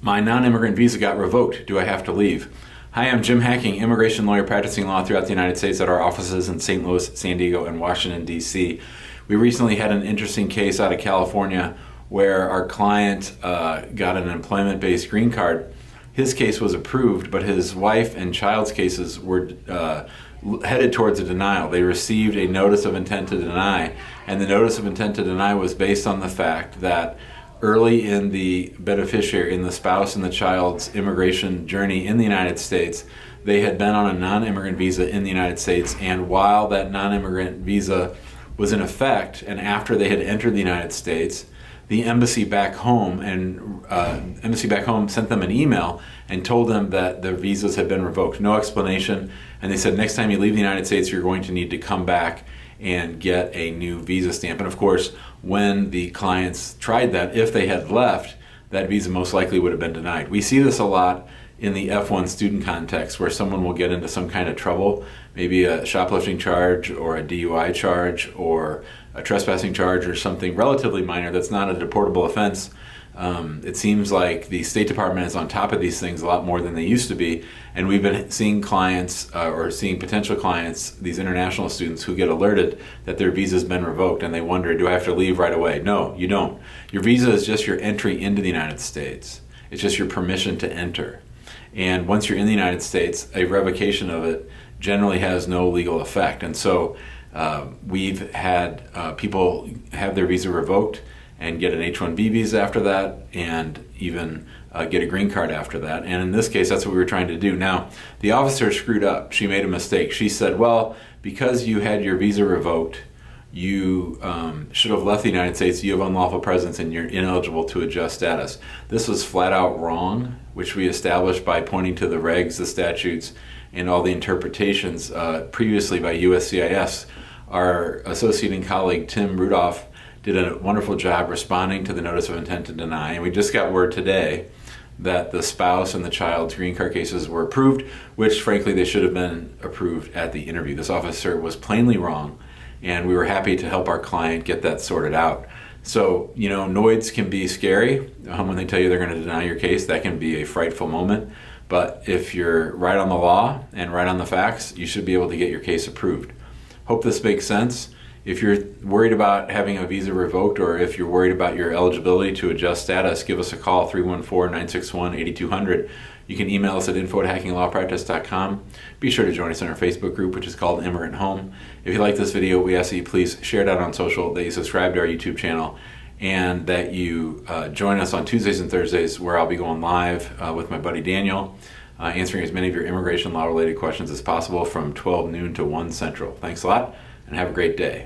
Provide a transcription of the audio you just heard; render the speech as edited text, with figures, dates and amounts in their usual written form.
My non-immigrant visa got revoked. Do I have to leave? Hi, I'm Jim Hacking, immigration lawyer practicing law throughout the United States at our offices in St. Louis, San Diego, and Washington, D.C. We recently had an interesting case out of California where our client got an employment-based green card. His case was approved, but his wife and child's cases were headed towards a denial. They received a notice of intent to deny, and the notice of intent to deny was based on the fact that early in the beneficiary, in the spouse and the child's immigration journey in the United States, they had been on a non-immigrant visa in the United States, and while that non-immigrant visa was in effect, and after they had entered the United States, the embassy back home sent them an email and told them that their visas had been revoked. No explanation, and they said next time you leave the United States, you're going to need to come back and get a new visa stamp. And of course, when the clients tried that, if they had left, that visa most likely would have been denied. We see this a lot in the F1 student context where someone will get into some kind of trouble, maybe a shoplifting charge or a DUI charge or a trespassing charge or something relatively minor that's not a deportable offense. It seems like the State Department is on top of these things a lot more than they used to be, and we've been seeing clients or seeing potential clients, these international students who get alerted that their visa's been revoked and they wonder, do I have to leave right away? No, you don't. Your visa is just your entry into the United States. It's just your permission to enter. And once you're in the United States, a revocation of it generally has no legal effect. And so we've had people have their visa revoked and get an H-1B visa after that, and even get a green card after that. And in this case, that's what we were trying to do. Now, the officer screwed up. She made a mistake. She said, well, because you had your visa revoked, you should have left the United States, you have unlawful presence, and you're ineligible to adjust status. This was flat out wrong, which we established by pointing to the regs, the statutes, and all the interpretations previously by USCIS. Our associate and colleague, Tim Rudolph, did a wonderful job responding to the notice of intent to deny, and we just got word today that the spouse and the child's green card cases were approved, which frankly they should have been approved at the interview. This officer was plainly wrong, and we were happy to help our client get that sorted out. So, you know, NOIDs can be scary. When they tell you they're going to deny your case, that can be a frightful moment. But if you're right on the law and right on the facts, you should be able to get your case approved. Hope this makes sense. If you're worried about having a visa revoked, or if you're worried about your eligibility to adjust status, give us a call, 314-961-8200. You can email us at info@hackinglawpractice.com. Be sure to join us in our Facebook group, which is called Immigrant Home. If you like this video, we ask that you please share it out on social, that you subscribe to our YouTube channel, and that you join us on Tuesdays and Thursdays, where I'll be going live with my buddy Daniel, answering as many of your immigration law related questions as possible from 12 noon to 1 Central. Thanks a lot, and have a great day.